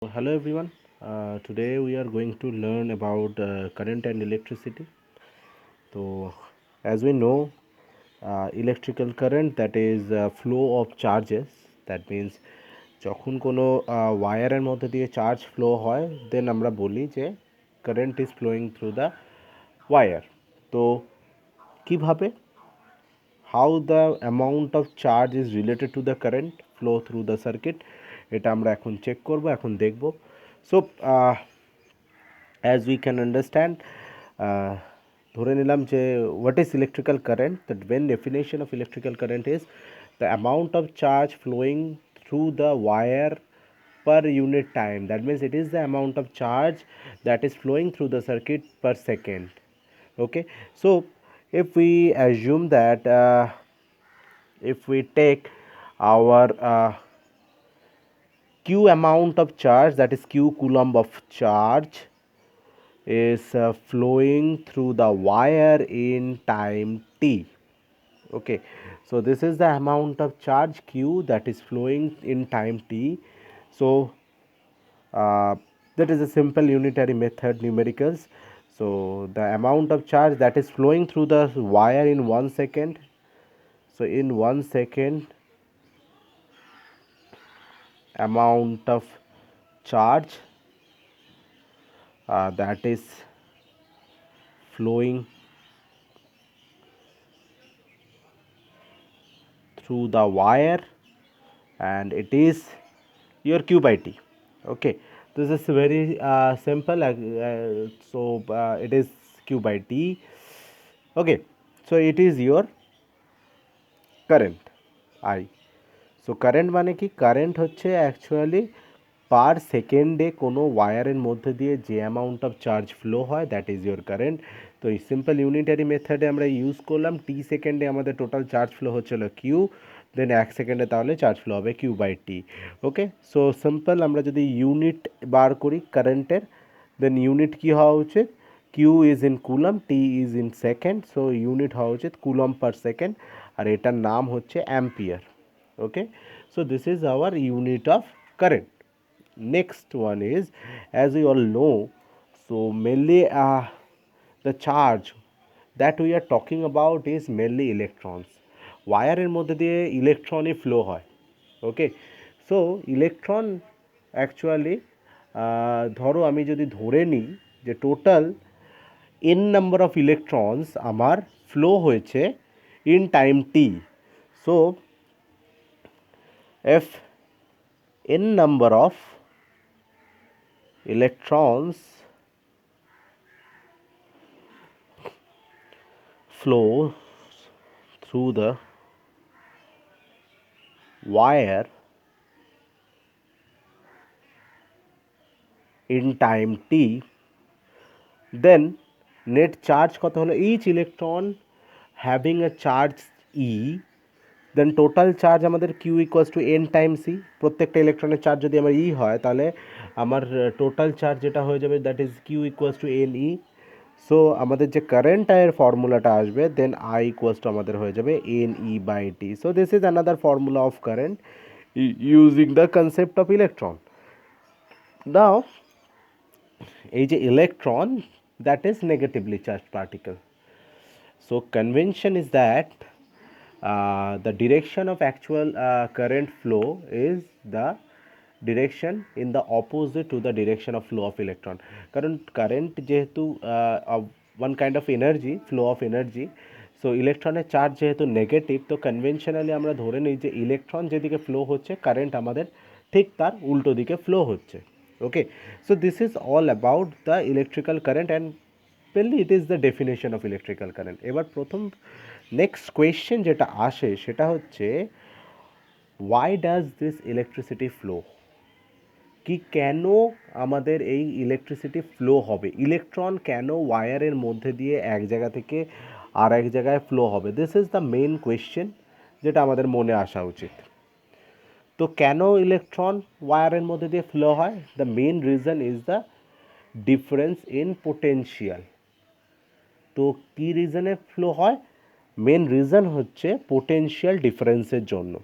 Hello everyone. Today we are going to learn about current and electricity. So, as we know, electrical current, that is flow of charges. That means যখন কোনো ওয়্যারের মধ্যে দিয়ে charge flow হয়, দেন আমরা বলি যে current is flowing through the wire. তো কিভাবে, how the amount of charge is related to the current flow through the circuit, এটা আমরা এখন চেক করব, এখন দেখব। So as we can understand, ধরে নিলাম যে what is electrical current, the main definition of electrical current is the amount of charge flowing through the wire per unit time. That means it is the amount of charge that is flowing through the circuit per second. Okay, so if we assume that if we take our q amount of charge, that is q coulomb of charge, is flowing through the wire in time t. Okay, so this is the amount of charge q that is flowing in time t. So that is a simple unitary method, numericals. So the amount of charge that is flowing through the wire in 1 second, so in 1 second, amount of charge that is flowing through the wire, and it is your q by t. Okay, this is very simple. It is q by t. Okay, so it is your current I. So current মানে কি? Current হচ্ছে actually পার সেকেন্ডে কোনো ওয়্যারের মধ্যে দিয়ে যে amount of charge flow হয়, that is your current. তো এই সিম্পল ইউনিটারি মেথডে আমরা ইউজ করলাম। টি সেকেন্ডে আমাদের টোটাল চার্জ ফ্লো হচ্ছিল কিউ, দেন 1 সেকেন্ডে তাহলে চার্জ ফ্লো হবে Q by T. Okay, so simple আমরা যদি ইউনিট বার করি কারেন্টের, দেন ইউনিট কী হওয়া উচিত? Q is in coulomb, T is in second, so unit হওয়া উচিত কুলম পার সেকেন্ড, আর এটার নাম হচ্ছে ampere. Okay, so this is our unit of current. Next one is, as we all know, so mainly the charge that we are talking about is mainly electrons. ওয়্যারের মধ্যে দিয়ে ইলেকট্রনই flow হয়। ওকে, so electron actually ধরো আমি যদি ধরে নিই যে total n number of electrons আমার ফ্লো হয়েছে in time T. So if n number of electrons flow through the wire in time t, then net charge কত হলো? each electron having a charge e, then total charge আমাদের Q equals to N time C. প্রত্যেকটা ইলেকট্রনের charge যদি আমার ই হয়, তাহলে আমার টোটাল চার্জ যেটা হয়ে যাবে, that is Q equals to N E. So আমাদের যে কারেন্ট আয়ের ফর্মুলাটা আসবে, দেন আই ইকুয়ালস টু আমাদের হয়ে যাবে N E by T. So this is another formula of current using the concept of electron. Now এই যে electron, that is negatively charge particle. So convention is that the direction of actual current flow is the direction in the opposite to the direction of flow of electron. কারণ current যেহেতু one kind of energy, flow of energy, so ইলেকট্রনের charge যেহেতু negative, তো conventionally আমরা ধরে নিই যে electron যেদিকে ফ্লো হচ্ছে, কারেন্ট আমাদের ঠিক তার উল্টো দিকে ফ্লো হচ্ছে। Okay, so this is all about the electrical current, and mainly it is the definition of electrical current. এবার প্রথম নেক্সট কোয়েশ্চেন যেটা আসে সেটা হচ্ছে, why does this electricity flow? কি কেন আমাদের এই ইলেকট্রিসিটি ফ্লো হবে? ইলেকট্রন কেন ওয়্যারের মধ্যে দিয়ে এক জায়গা থেকে আর এক জায়গায় ফ্লো হবে? This is the main question যেটা আমাদের মনে আসা উচিত। তো কেন ইলেকট্রন ওয়্যারের মধ্যে দিয়ে ফ্লো হয়? The main reason is the difference in potential. তো কী রিজনে ফ্লো হয়? মেন রিজন হচ্ছে পোটেনশিয়াল ডিফারেন্সের জন্য।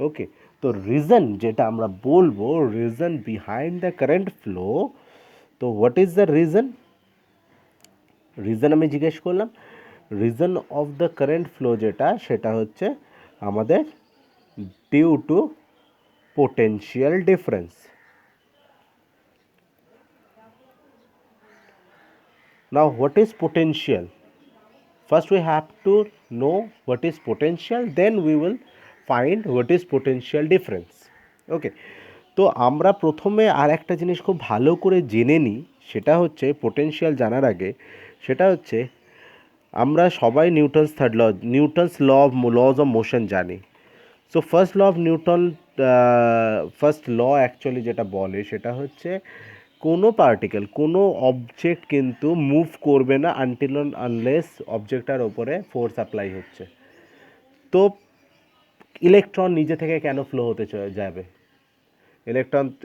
ওকে, তো রিজন যেটা আমরা বলবো, reason behind the current flow, তো what is the reason? Reason আমি জিজ্ঞেস করলাম, reason of the current flow যেটা, সেটা হচ্ছে আমাদের due to potential difference. Now what is potential? First we have to know what is potential, then we will find what is potential difference. ওকে, তো আমরা প্রথমে আর একটা জিনিস খুব ভালো করে জেনে নিই, সেটা হচ্ছে পোটেনশিয়াল জানার আগে, সেটা হচ্ছে আমরা সবাই নিউটনস লজ অফ মোশন জানি। So first law of Newton, first law actually যেটা বলে সেটা হচ্ছে কোনো পার্টিকেল, কোনো অবজেক্ট কিন্তু মুভ করবে না আনটিল আনলেস অবজেক্টটার ওপরে ফোর্স অ্যাপ্লাই হচ্ছে। তো ইলেকট্রন নিজে থেকে কেন ফ্লো হতে যাবে?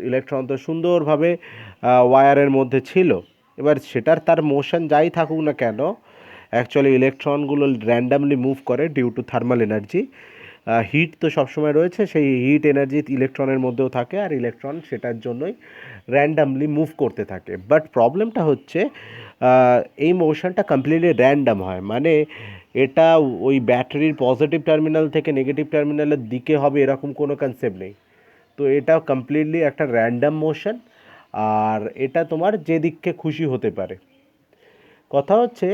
ইলেকট্রন তো সুন্দরভাবে ওয়্যারের মধ্যে ছিল, এবার সেটার তার মোশন যাই থাকুক না কেন, অ্যাকচুয়ালি ইলেকট্রনগুলো র্যান্ডামলি মুভ করে due to thermal energy. Heat তো সবসময় রয়েছে, সেই হিট এনার্জি ইলেকট্রনের মধ্যেও থাকে, আর ইলেকট্রন সেটার জন্যই র্যান্ডামলি মুভ করতে থাকে। বাট প্রবলেমটা হচ্ছে এই মোশনটা কমপ্লিটলি র্যান্ডাম হয়, মানে এটা ওই ব্যাটারির পজিটিভ টার্মিনাল থেকে নেগেটিভ টার্মিনালের দিকে হবে এরকম কোনো কনসেপ্ট নেই। তো এটা কমপ্লিটলি একটা র্যান্ডাম মোশন, আর এটা তোমার যেদিককে খুশি হতে পারে। কথা হচ্ছে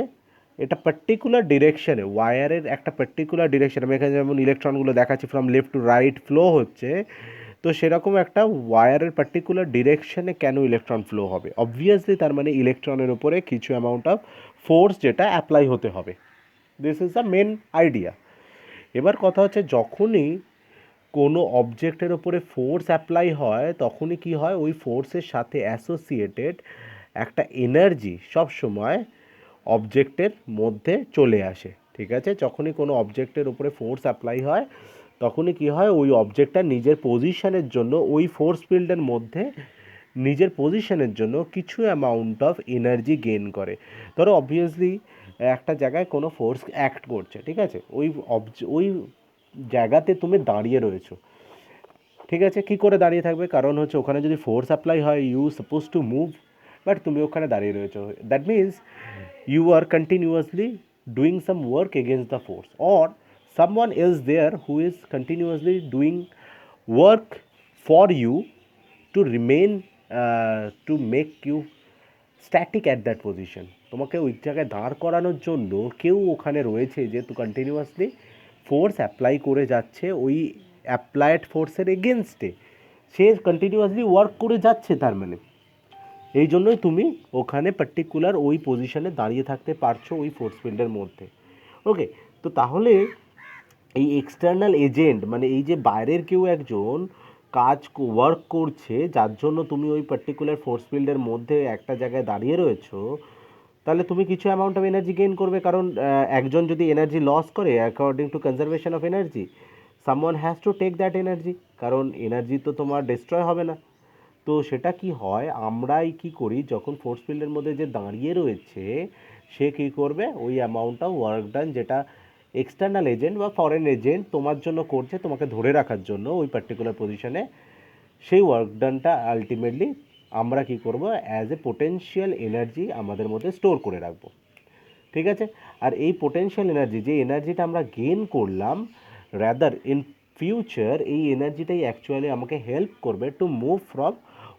এটা পার্টিকুলার ডিরেকশানে, ওয়্যারের একটা পার্টিকুলার ডিরেকশান, আমি এখানে যেমন ইলেকট্রনগুলো দেখাচ্ছি from left to right flow হচ্ছে, তো সেরকম একটা ওয়্যারের পার্টিকুলার ডিরেকশানে কেন ইলেকট্রন ফ্লো হবে? অবভিয়াসলি তার মানে ইলেকট্রনের উপরে কিছু অ্যামাউন্ট অফ ফোর্স যেটা অ্যাপ্লাই হতে হবে। This is the main idea. এবার কথা হচ্ছে যখনই কোনো অবজেক্টের ওপরে ফোর্স অ্যাপ্লাই হয়, তখনই কি হয়, ওই ফোর্সের সাথে অ্যাসোসিয়েটেড একটা এনার্জি সবসময় অবজেক্টের মধ্যে চলে আসে। ঠিক আছে, যখনই কোনো অবজেক্টের উপরে ফোর্স অ্যাপ্লাই হয়, তখনই কি হয়, ওই অবজেক্টটা নিজের পজিশনের জন্য ওই ফোর্স ফিল্ডের মধ্যে নিজের পজিশনের জন্য কিছু অ্যামাউন্ট অফ এনার্জি গেইন করে। ধরো অবভিয়াসলি একটা জায়গায় কোনো ফোর্স অ্যাক্ট করছে, ঠিক আছে, ওই জায়গাতে তুমি দাঁড়িয়ে রয়েছো, ঠিক আছে, কী করে দাঁড়িয়ে থাকবে? কারণ হচ্ছে ওখানে যদি ফোর্স অ্যাপ্লাই হয়, you suppose to move, but তুমি ওখানে দাঁড়িয়ে রয়েছো, that means you are continuously doing some work against the force, or someone else there who is continuously doing work for you to remain, to make you static at that position. তোমাকে ওই জায়গায় দাঁড় করানোর জন্য কেউ ওখানে রয়েছে যে তো কন্টিনিউয়াসলি ফোর্স অ্যাপ্লাই করে যাচ্ছে, ওই অ্যাপ্লাইড ফোর্সের এগেনস্টে সে কন্টিনিউয়াসলি ওয়ার্ক করে যাচ্ছে, তার মানে এই জন্যই তুমি ওখানে পার্টিকুলার ওই পজিশনে দাঁড়িয়ে থাকতে পারছো ওই ফোর্স ফিল্ডের মধ্যে। ওকে, তো তাহলে এই এক্সটার্নাল এজেন্ট, মানে এই যে বাইরের কেউ একজন ওয়ার্ক করছে, যার জন্য তুমি ওই পার্টিকুলার ফোর্স ফিল্ডের মধ্যে একটা জায়গায় দাঁড়িয়ে রয়েছো, তাহলে তুমি কিছু অ্যামাউন্ট অফ এনার্জি গেইন করবে। কারণ একজন যদি এনার্জি লস করে according to conservation of energy, someone has to take that energy, কারণ এনার্জি তো তোমার ডিস্ট্রয় হবে না। তো সেটা কি হয়, আমরাই কি করি, যখন ফোর্স ফিল্ডের মধ্যে যে দাঁড়িয়ে রয়েছে সে কী করবে, ওই অ্যামাউন্ট অফ ওয়ার্ক ডান যেটা এক্সটার্নাল এজেন্ট বা ফরেন এজেন্ট তোমার জন্য করছে, তোমাকে ধরে রাখার জন্য ওই পার্টিকুলার পজিশনে, সেই ওয়ার্ক ডানটা আলটিমেটলি আমরা কি করব, অ্যাজ এ পোটেনশিয়াল এনার্জি আমাদের মধ্যে স্টোর করে রাখবো। ঠিক আছে, আর এই পোটেনশিয়াল এনার্জি, যে এনার্জিটা আমরা গেইন করলাম, রাদার ইন ফিউচার এই এনার্জিটাই অ্যাকচুয়ালি আমাকে হেল্প করবে to move from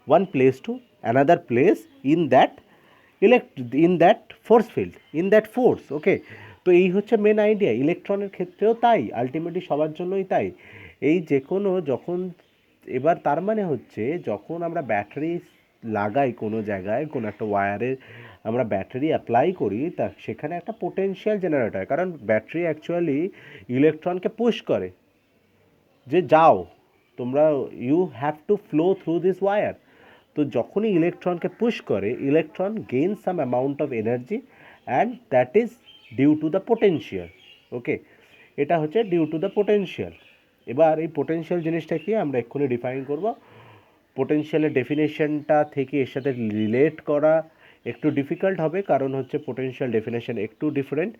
one place to another place in that force field, in that force. Okay, তো এই হচ্ছে মেন আইডিয়া। ইলেকট্রনের ক্ষেত্রেও তাই, আলটিমেটলি সবার জন্যই তাই। এই যে কোনো যখন, এবার তার মানে হচ্ছে যখন আমরা ব্যাটারি লাগাই কোনো জায়গায়, কোনো একটা ওয়্যারে আমরা ব্যাটারি অ্যাপ্লাই করি, তা সেখানে একটা পোটেনশিয়াল জেনারেট হয়, কারণ ব্যাটারি অ্যাকচুয়ালি ইলেকট্রনকে পুশ করে যে যাও তোমরা, you have to flow through this wire. তো যখনই ইলেকট্রনকে পুশ করে, electron gain some amount of energy, and that is due to the potential. Okay, এটা হচ্ছে ডিউ টু দ্য পোটেনশিয়াল। এবার এই পোটেনশিয়াল জিনিসটা কি আমরা এক্ষুনি ডিফাইন করব। পোটেনশিয়ালের ডেফিনেশনটা থেকে এর সাথে রিলেট করা একটু ডিফিকাল্ট হবে, কারণ হচ্ছে পোটেনশিয়াল ডেফিনেশন একটু ডিফারেন্ট।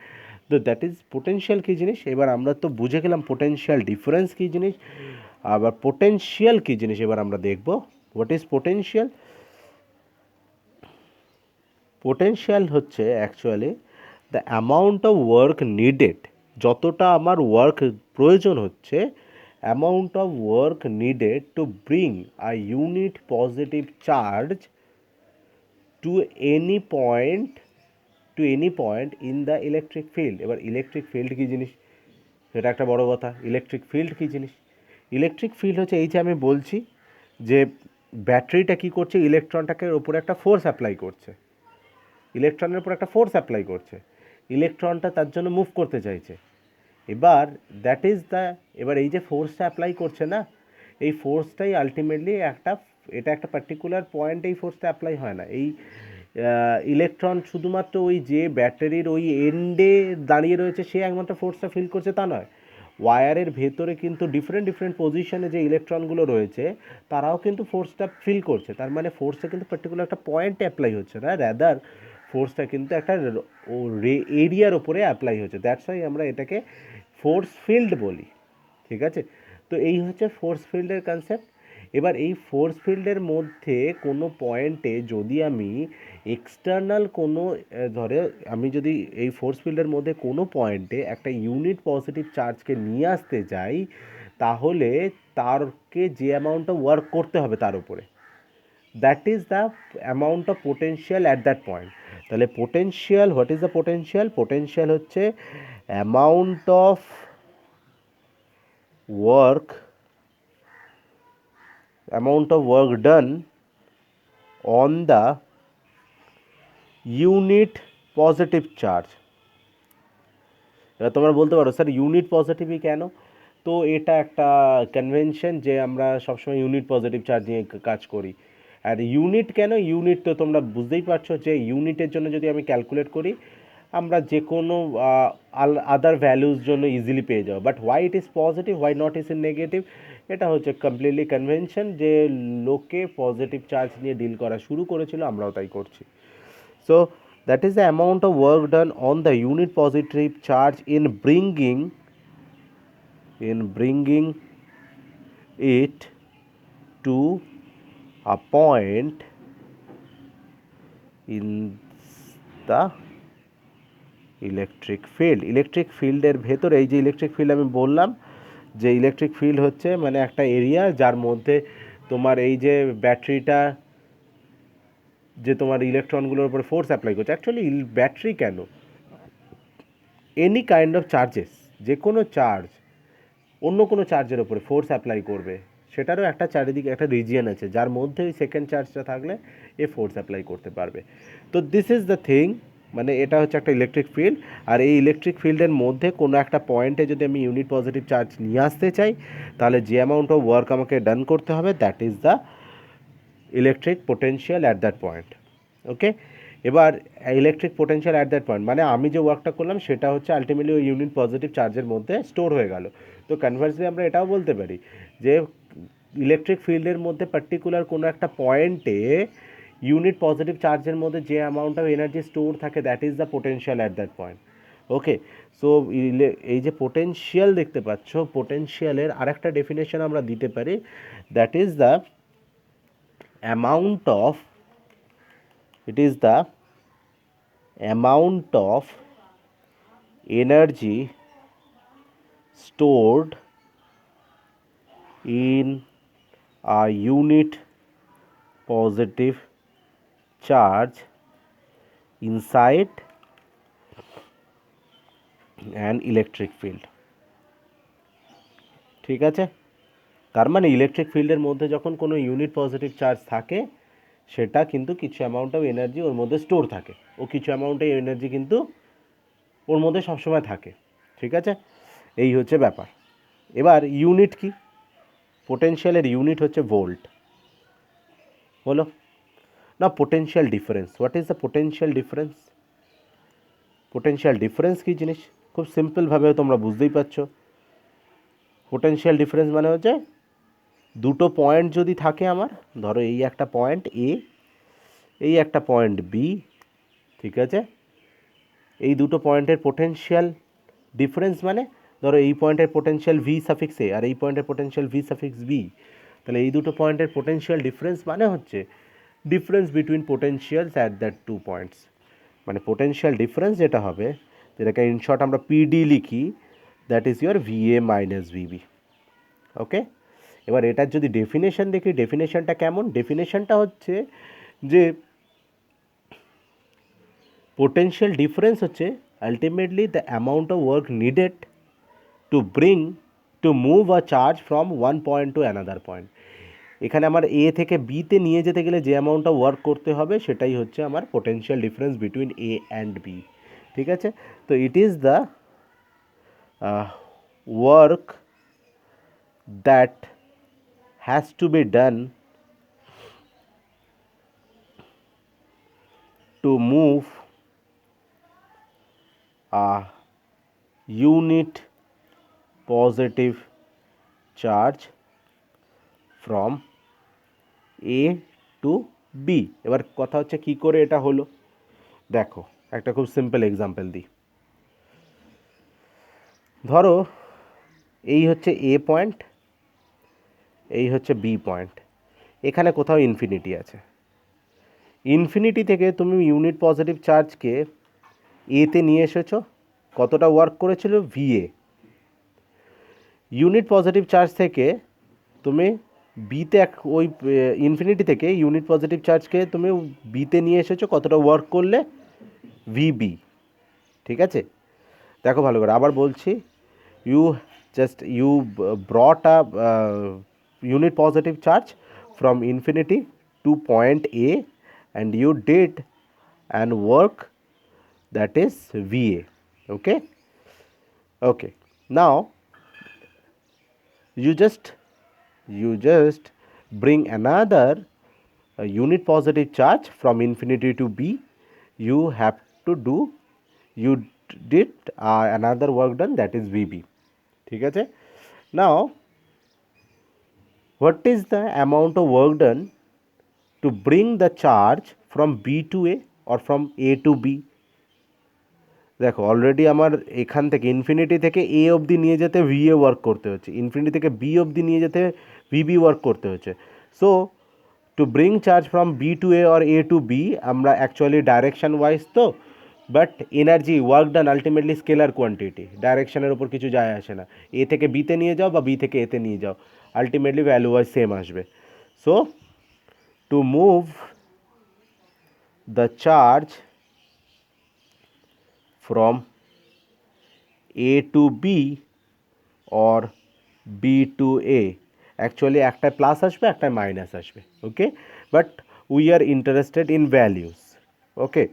তো দ্যাট ইজ পোটেনশিয়াল কী জিনিস। এবার আমরা তো বুঝে গেলাম পোটেনশিয়াল ডিফারেন্স কী জিনিস। আবার পোটেনশিয়াল কী জিনিস এবার আমরা দেখব। What is potential? পোটেনশিয়াল হচ্ছে actually the amount of work needed, যতটা আমার ওয়ার্ক প্রয়োজন হচ্ছে, amount of work needed to bring a unit positive charge to any point in the electric field. এবার ইলেকট্রিক ফিল্ড কী জিনিস সেটা একটা বড় কথা। ইলেকট্রিক ফিল্ড কী জিনিস? ইলেকট্রিক ফিল্ড হচ্ছে এই যে আমি বলছি যে ব্যাটারিটা কী করছে, ইলেকট্রনটাকে ওপরে একটা ফোর্স অ্যাপ্লাই করছে, ইলেকট্রনের উপর একটা ফোর্স অ্যাপ্লাই করছে, ইলেকট্রনটা তার জন্য মুভ করতে চাইছে। এবার দ্যাট ইজ দ্য, এবার এই যে ফোর্সটা অ্যাপ্লাই করছে না, এই ফোর্সটাই আলটিমেটলি এটা একটা পার্টিকুলার পয়েন্ট, এই ফোর্সটা অ্যাপ্লাই হয় না। এই ইলেকট্রন শুধুমাত্র ওই যে ব্যাটারির ওই এন্ডে দাঁড়িয়ে রয়েছে সে একমাত্র ফোর্সটা ফিল করছে তা নয়, ওয়্যারের ভেতরে কিন্তু ডিফারেন্ট পজিশনে যে ইলেকট্রনগুলো রয়েছে তারাও কিন্তু ফোর্সটা ফিল করছে। তার মানে ফোর্সটা কিন্তু পার্টিকুলার একটা পয়েন্টে অ্যাপ্লাই হচ্ছে না, র্যাদার ফোর্সটা কিন্তু একটা এরিয়ার ওপরে অ্যাপ্লাই হচ্ছে। দ্যাটস ওয়াই আমরা এটাকে ফোর্স ফিল্ড বলি। ঠিক আছে, তো এই হচ্ছে ফোর্স ফিল্ডের কনসেপ্ট। এবার এই ফোর্স ফিল্ডের মধ্যে কোনো পয়েন্টে যদি আমি এক্সটার্নাল কোনো ধরে আমি যদি এই ফোর্স ফিল্ডের মধ্যে কোনো পয়েন্টে একটা ইউনিট পজিটিভ চার্জকে নিয়ে আসতে চাই, তাহলে তারকে যে অ্যামাউন্ট অফ ওয়ার্ক করতে হবে তার উপরে, that is the amount of potential at that point. তাহলে potential, what is the potential? Potential হচ্ছে amount of work done on the unit positive charge। এবার তোমরা বলতে পারো স্যার ইউনিট পজিটিভই কেন? তো এটা একটা কনভেনশন যে আমরা সবসময় ইউনিট পজিটিভ চার্জ নিয়ে কাজ করি। আর ইউনিট কেন? ইউনিট তো তোমরা বুঝতেই পারছো যে ইউনিটের জন্য যদি আমি ক্যালকুলেট করি আমরা যে কোনো আদার ভ্যালুর জন্য ইজিলি পেয়ে যাবো। But why it is positive, why not is in negative, এটা হচ্ছে কমপ্লিটলি কনভেনশন যে লোকে পজিটিভ চার্জ নিয়ে ডিল করা শুরু করেছিল, আমরাও তাই করছি। So that is the amount of work done on the unit positive charge in bringing it to a point in the electric field. Electric ফিল্ডের ভেতরে এই যে ইলেকট্রিক ফিল্ড আমি বললাম যে ইলেকট্রিক ফিল্ড হচ্ছে মানে একটা এরিয়া যার মধ্যে তোমার এই যে ব্যাটারিটা যে তোমার ইলেকট্রনগুলোর উপরে ফোর্স অ্যাপ্লাই করছে। অ্যাকচুয়ালি ব্যাটারি কেন, এনি কাইন্ড অফ চার্জেস, যে কোনো চার্জ অন্য কোনো চার্জের ওপরে ফোর্স অ্যাপ্লাই করবে, সেটারও একটা চারিদিকে একটা রিজিয়ন আছে যার মধ্যে ওই সেকেন্ড চার্জটা থাকলে এ ফোর্স অ্যাপ্লাই করতে পারবে। তো দিস ইজ দ্য থিং, মানে এটা হচ্ছে একটা ইলেকট্রিক ফিল্ড। আর এই ইলেকট্রিক ফিল্ডের মধ্যে কোনো একটা পয়েন্টে যদি আমি ইউনিট পজিটিভ চার্জ নিয়ে আসতে চাই, তাহলে যে অ্যামাউন্ট অফ ওয়ার্ক আমাকে ডান করতে হবে that is the electric potential at that point. Okay, এবার electric potential at that point মানে আমি যে ওয়ার্কটা করলাম সেটা হচ্ছে আলটিমেটলি ওই ইউনিট পজিটিভ চার্জের মধ্যে স্টোর হয়ে গেল। তো কনভার্সলি আমরা এটাও বলতে পারি যে ইলেকট্রিক ফিল্ডের মধ্যে পার্টিকুলার কোনো একটা পয়েন্টে ইউনিট পজিটিভ চার্জের মধ্যে যে অ্যামাউন্ট অফ এনার্জি স্টোর থাকে that is the potential at that point. Okay, so এই যে পোটেনশিয়াল দেখতে পাচ্ছ, পোটেনশিয়ালের আরেকটা ডেফিনেশন আমরা দিতে পারি, that is the amount of it is the amount of energy stored in a unit positive charge inside an electric field। ঠিক আছে, তার মানে ইলেকট্রিক ফিল্ডের মধ্যে যখন কোনো ইউনিট পজিটিভ চার্জ থাকে সেটা কিন্তু কিছু অ্যামাউন্ট অফ এনার্জি ওর মধ্যে স্টোর থাকে, ও কিছু অ্যামাউন্ট অফ এনার্জি কিন্তু ওর মধ্যে সবসময় থাকে। ঠিক আছে, এই হচ্ছে ব্যাপার। এবার ইউনিট কি? পোটেনশিয়ালের ইউনিট হচ্ছে ভোল্ট। হলো না? Potential difference, what is the potential difference? Potential difference কী জিনিস খুব সিম্পলভাবে তোমরা বুঝতেই পারছো। পোটেনশিয়াল ডিফারেন্স মানে হচ্ছে দুটো পয়েন্ট যদি থাকে আমার, ধরো এই একটা পয়েন্ট এ, এই একটা পয়েন্ট বি, ঠিক আছে, এই দুটো পয়েন্টের পোটেনশিয়াল ডিফারেন্স মানে ধরো এই পয়েন্টের পোটেনশিয়াল ভি সাফিক্স এ আর এই পয়েন্টের পোটেনশিয়াল ভি সাফিক্স বি, তাহলে এই দুটো পয়েন্টের পোটেনশিয়াল ডিফারেন্স মানে হচ্ছে difference between potentials at that two points, মানে পোটেনশিয়াল ডিফারেন্স যেটা হবে, যেটাকে ইন শর্ট আমরা পিডি লিখি, that is your VA minus VB. Okay, এবার এটার যদি ডেফিনেশন দেখি, ডেফিনেশনটা কেমন? ডেফিনেশনটা হচ্ছে যে পোটেনশিয়াল ডিফারেন্স হচ্ছে ultimately the amount of work needed to move a charge from one point to another point. এখানে আমার এ থেকে বিতে নিয়ে যেতে গেলে যে অ্যামাউন্ট অফ ওয়ার্ক করতে হবে সেটাই হচ্ছে আমার potential difference between A and B. ঠিক আছে, তো it is the work that has to be done to move a unit positive charge from A to B। এবার কথা হচ্ছে কি করে এটা হলো, দেখো একটা খুব সিম্পল এক্সাম্পল দিই। ধরো এই হচ্ছে এ পয়েন্ট, এই হচ্ছে বি পয়েন্ট, এখানে কোথাও ইনফিনিটি আছে। ইনফিনিটি থেকে তুমি ইউনিট পজিটিভ চার্জকে এতে নিয়ে এসেছো, কতটা ওয়ার্ক করেছিল? ভিএ। ইউনিট পজিটিভ চার্জ থেকে তুমি বিতে ওই ইনফিনিটি থেকে ইউনিট পজিটিভ চার্জকে তুমি বিতে নিয়ে এসেছো, কতটা ওয়ার্ক করলে? ভিবি। ঠিক আছে, দেখো ভালো করে আবার বলছি, you brought a unit positive charge from infinity to point A and you did an work that is VA. Okay, now you just bring another unit positive charge from infinity to B. You have to do, you did another work done, that is VB. ঠিক আছে, now what is the amount of work done to bring the charge from B to A or from A to B? দেখো already আমার এখান থেকে infinity থেকে এ অবধি নিয়ে যেতে ভিএ ওয়ার্ক করতে হচ্ছে, ইনফিনিটি থেকে বি অবধি নিয়ে যেতে ভিবি ওয়ার্ক করতে হচ্ছে। So to bring charge from B to A or A to B, আমরা অ্যাকচুয়ালি ডাইরেকশন ওয়াইজ তো, but energy work done ultimately scalar quantity, ডাইরেকশনের উপর কিছু যায় আসে না। এ থেকে বিতে নিয়ে যাও বা বি থেকে এতে নিয়ে যাও, আলটিমেটলি ভ্যালু ওয়াইজ সেম আসবে। So to move the charge from A to B or B to A, actually একটা প্লাস আসবে একটা মাইনাস আসবে। Okay, but we are interested in values. Okay,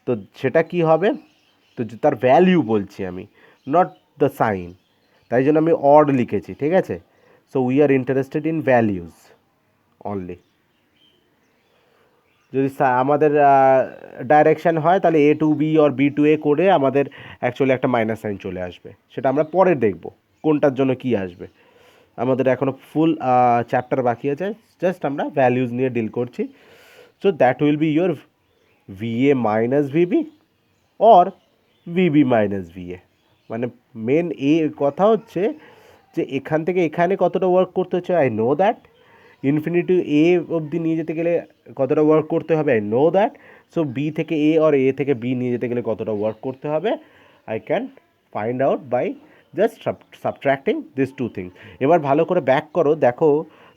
তো সেটা কি হবে, তো তার ভ্যালিউ বলছি আমি, নট দ্য সাইন, তাই জন্য আমি অড লিখেছি। ঠিক আছে, so we are interested in values only. যদি আমাদের ডাইরেকশান হয় তাহলে এ to B R B to এ করে আমাদের অ্যাকচুয়ালি একটা মাইনাস সাইন চলে আসবে, সেটা আমরা পরে দেখব কোনটার জন্য কি আসবে। আমাদের এখনও ফুল চ্যাপ্টার বাকি আছে, জাস্ট আমরা ভ্যালিউজ নিয়ে ডিল করছি। So that will be your VA minus VB or VB minus VA. মানে মেন কথা হচ্ছে যে এখান থেকে এখানে কতটা ওয়ার্ক করতে হচ্ছে, I know that. Infinity A অবধি নিয়ে যেতে গেলে কতটা ওয়ার্ক করতে হবে, I know that. So B থেকে এ আর এ থেকে বি নিয়ে যেতে গেলে কতটা ওয়ার্ক করতে হবে, I can find out by just subtracting this two things. এবার ভালো করে ব্যাক করো, দেখো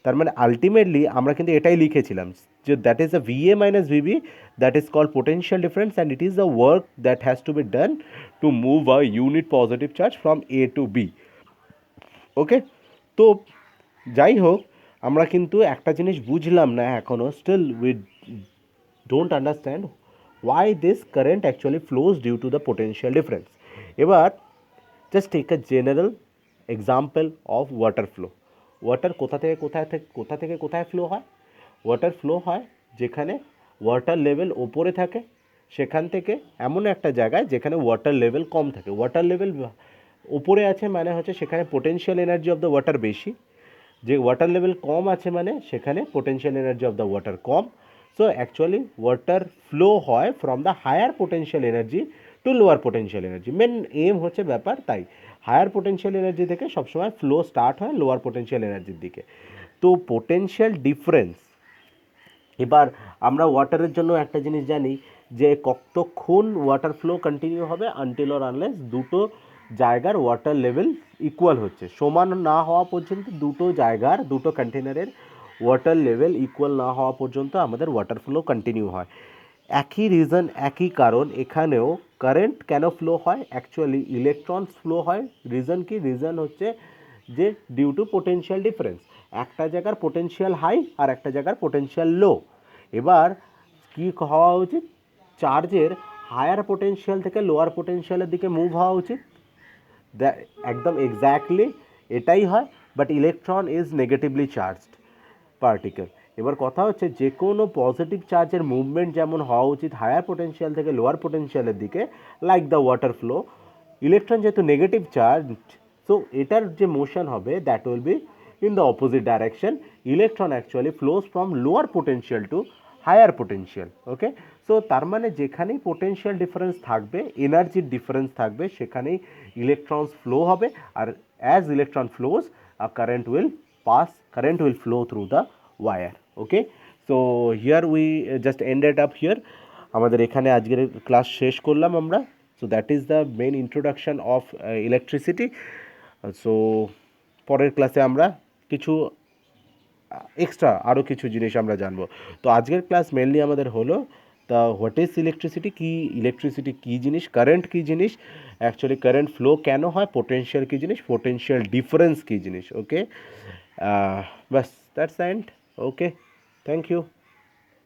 তার মানে আলটিমেটলি আমরা কিন্তু এটাই লিখেছিলাম যে that is the VA minus VB, that is called potential difference and it is the work that has to be done to move a unit positive charge from A to B. Okay, তো যাই হোক, আমরা কিন্তু একটা জিনিস বুঝলাম না এখনও, still we don't understand why this current actually flows due to the potential difference. এবার just take a general example of water flow. Water কোথা থেকে কোথায় ফ্লো হয়? ওয়াটার ফ্লো হয় যেখানে ওয়াটার লেভেল ওপরে থাকে, সেখান থেকে এমন একটা জায়গায় যেখানে ওয়াটার লেভেল কম থাকে। ওয়াটার লেভেল ওপরে আছে মানে হচ্ছে সেখানে potential energy of the water বেশি, যে ওয়াটার লেভেল কম আছে মানে সেখানে potential energy of the water কম। সো অ্যাকচুয়ালি ওয়াটার ফ্লো হয় from the higher potential energy to lower potential energy, main aim হচ্ছে ব্যাপার তাই। হায়ার পোটেনশিয়াল এনার্জি থেকে সবসময় ফ্লো স্টার্ট হয় লোয়ার পোটেনশিয়াল এনার্জির দিকে। তো পোটেনশিয়াল ডিফারেন্স, এবার আমরা ওয়াটারের জন্য একটা জিনিস জানি যে কতক্ষণ ওয়াটার ফ্লো কন্টিনিউ হবে আনটিল অর আনলেস দুটো জায়গার ওয়াটার লেভেল ইকুয়াল হচ্ছে, সমান না হওয়া পর্যন্ত দুটো জায়গার দুটো কন্টেনারের ওয়াটার লেভেল ইকুয়াল না হওয়া পর্যন্ত আমাদের ওয়াটার ফ্লো কন্টিনিউ হয়। একই রিজন একই কারণ এখানেও কারেন্ট কেন ফ্লো হয়, অ্যাকচুয়ালি ইলেকট্রন ফ্লো হয়। রিজন কি, রিজন হচ্ছে যে ডিউ টু পোটেনশিয়াল ডিফারেন্স, একটা জায়গার পোটেনশিয়াল হাই আর একটা জায়গার পোটেনশিয়াল লো। এবার কি হওয়া উচিত, চার্জের হায়ার পোটেনশিয়াল থেকে লোয়ার পোটেনশিয়ালের দিকে মুভ হওয়া উচিত, একদম এক্স্যাক্টলি এটাই হয়। But electron is negatively charged particle. এবার কথা হচ্ছে যে কোনো পজিটিভ চার্জের মুভমেন্ট যেমন হওয়া উচিত হায়ার পোটেনশিয়াল থেকে লোয়ার পোটেনশিয়ালের দিকে, like the water flow, electron যেহেতু নেগেটিভ চার্জ, সো এটার যে মোশন হবে that will be in the opposite direction. Electron actually flows from lower potential to higher potential. Okay, so তার মানে যেখানেই পোটেনশিয়াল ডিফারেন্স থাকবে, এনার্জির ডিফারেন্স থাকবে, সেখানেই ইলেকট্রনস ফ্লো হবে। আর as electron flows current will pass, current will flow through the wire. Okay, so here we just ended up here, আমাদের এখানে আজকের ক্লাস শেষ করলাম আমরা। So that is the main introduction of electricity. So পরের ক্লাসে আমরা কিছু এক্সট্রা আরও কিছু জিনিস আমরা জানবো। তো আজকের ক্লাস মেনলি আমাদের হলো দ্য হোয়াট ইজ ইলেকট্রিসিটি কী জিনিস, কারেন্ট কী জিনিস, অ্যাকচুয়ালি কারেন্ট ফ্লো কেন হয়, পোটেনশিয়াল কী জিনিস, পোটেনশিয়াল ডিফারেন্স কী জিনিস। ওকে, বাস that's end. Okay, thank you.